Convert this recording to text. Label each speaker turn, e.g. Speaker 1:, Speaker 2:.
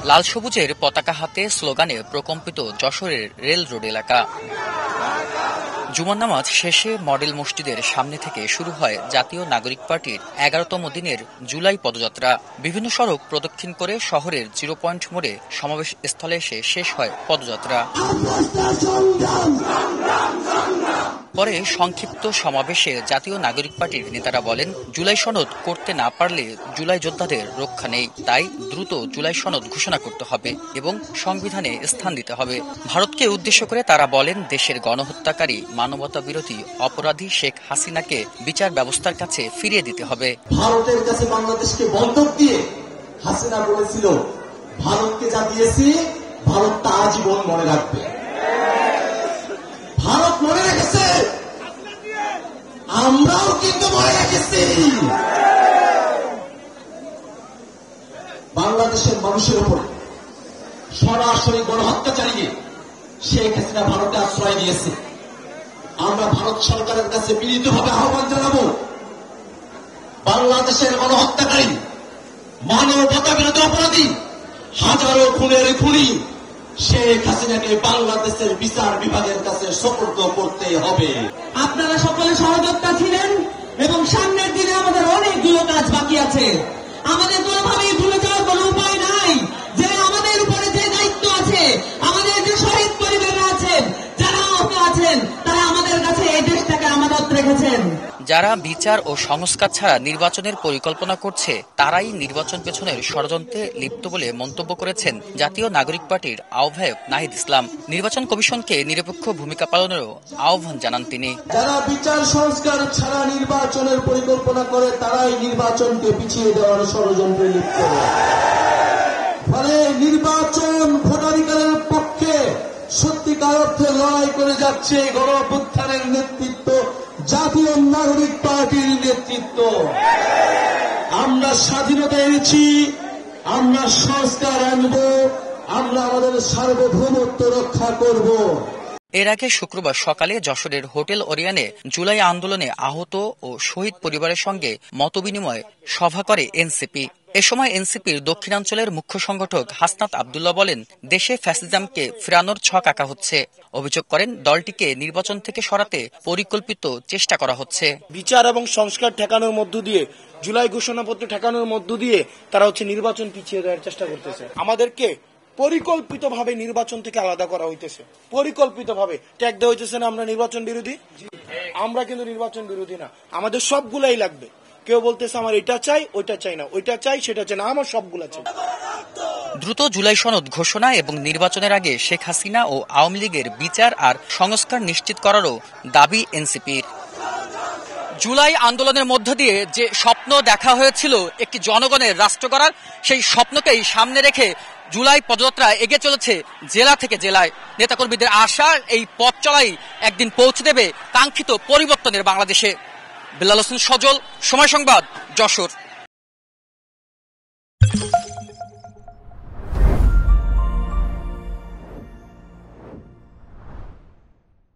Speaker 1: লাল সবুজের পতাকা হাতে স্লোগানে প্রকম্পিত যশোরের রেল রোড এলাকা। জুমার নামাজ শেষে মডেল মসজিদের সামনে থেকে শুরু হয় জাতীয় নাগরিক পার্টির ১১তম দিনের জুলাই পদযাত্রা। বিভিন্ন সড়ক প্রদক্ষিণ করে শহরের 0 পয়েন্ট মোড়ে সমাবেশ স্থলে এসে শেষ হয় পদযাত্রা। পরে সংক্ষিপ্ত সমাবেশে জাতীয় নাগরিক পার্টির নেতারা বলেন, জুলাই সনদ করতে না পারলে জুলাই যোদ্ধাদের রক্ষা নেই, তাই দ্রুত জুলাই সনদ ঘোষণা করতে হবে এবং সংবিধানে স্থান দিতে হবে। ভারতকে উদ্দেশ্য করে তারা বলেন, দেশের গণহত্যাকারী মানবতা বিরোধী অপরাধী শেখ হাসিনাকে বিচার ব্যবস্থার কাছে ফিরিয়ে দিতে হবে।
Speaker 2: ভারতের কাছে বাংলাদেশকে বন্ধক দিয়ে হাসিনা বলেছিল, ভারতকে যা দিয়েছি ভারত তা আজীবন মনে রাখবে। ভারত মনে রেখেছে, আমরাও কিন্তু মনে রেখেছি। বাংলাদেশের মানুষের উপর সরাসরি গণহত্যাচারীকে শেখ হাসিনা ভারতে আশ্রয় দিয়েছে। আমরা ভারত সরকারের কাছে বিনীতভাবে আহ্বান জানাবো, বাংলাদেশের গণহত্যাকারী মানবতা বিরোধী অপরাধী হাজারো খুনের খুনি শেখ হাসিনাকে বাংলাদেশের বিচার বিভাগের কাছে সোপর্দ করতে হবে।
Speaker 3: আপনারা সকলে সহযোগিতা ছিলেন এবং সামনের দিনে আমাদের অনেকগুলো কাজ বাকি আছে। আমাদের কোনোভাবেই ভুলে যাওয়ার কোনো উপায় নাই যে আমাদের উপরে যে দায়িত্ব আছে, আমাদের যে শহীদ পরিবাররা আছেন, যারা আহত আছেন, তারা আমাদের কাছে এই দেশটাকে আমানত রেখেছেন।
Speaker 1: যারা বিচার ও সংস্কার ছাড়া নির্বাচনের পরিকল্পনা করছে, তারাই নির্বাচন পেছনের ষড়যন্ত্রে লিপ্ত বলে মন্তব্য করেছেন জাতীয় নাগরিক পার্টির আহ্বায়ক নাহিদ ইসলাম। নির্বাচন কমিশনকে নিরপেক্ষ ভূমিকা পালনেরও আহ্বান জানান তিনি।
Speaker 2: যারা বিচার সংস্কার ছাড়া নির্বাচনের পরিকল্পনা করে, তারাই নির্বাচনকে পিছিয়ে দেওয়ার ষড়যন্ত্রে লিপ্ত। ফলে নির্বাচন ভোটাধিকারের পক্ষে সত্যিকার অর্থে লড়াই করে যাচ্ছে গণ অভ্যুত্থানের নেতৃত্ব, জাতীয় নাগরিক পার্টির নেতৃত্ব। আমরা স্বাধীনতা এনেছি, আমরা সংস্কার আনব, আমরা আমাদের সার্বভৌমত্ব রক্ষা করব।
Speaker 1: এর আগে শুক্রবার সকালে যশোরের হোটেল ওরিয়ানে জুলাই আন্দোলনে আহত ও শহীদ পরিবারের সঙ্গে মতবিনিময় সভা করে এনসিপি। এ সময় এনসিপির দক্ষিণাঞ্চলের মুখ্য সংগঠক হাসনাত আবদুল্লাহ বলেন, দেশে ফ্যাসিজমকে ফেরানোর ছক আঁকা হচ্ছে। অভিযোগ করেন, দলটিকে নির্বাচন থেকে সরাতে পরিকল্পিত চেষ্টা করা হচ্ছে।
Speaker 4: বিচার এবং সংস্কার ঠেকানোর মধ্য দিয়ে, জুলাই ঘোষণাপত্র ঠেকানোর মধ্য দিয়ে তারা নির্বাচন পিছিয়ে দেওয়ার চেষ্টা করতেছে। আমাদেরকে পরিকল্পিতভাবে নির্বাচন থেকে আলাদা করা হইতেছে, পরিকল্পিতভাবে ট্যাগ দেওয়া হইতেছে না আমরা নির্বাচন বিরোধী। আমরা কিন্তু নির্বাচন বিরোধী না, আমাদের সবগুলাই লাগবে। কেউ বলতেছে আমার এটা চাই, ওইটা চাই না, ওইটা চাই, সেটা চাই না, আমার সবগুলা চাই।
Speaker 1: দ্রুত জুলাই সনদ ঘোষণা এবং নির্বাচনের আগে শেখ হাসিনা ও আওয়ামী লীগের বিচার আর সংস্কার নিশ্চিত করারও দাবি এনসিপির। জুলাই আন্দোলনের মধ্য দিয়ে যে স্বপ্ন দেখা হয়েছিল একটি জনগণের রাষ্ট্র করার, সেই স্বপ্নকেই সামনে রেখে জুলাই পদযাত্রা এগিয়ে চলেছে জেলা থেকে জেলায়। নেতাকর্মীদের আশা, এই পথ চলাই একদিন পৌঁছে দেবে কাঙ্ক্ষিত পরিবর্তনের বাংলাদেশে। বিল্লাল হোসেন সজল, সময় সংবাদ, যশোর।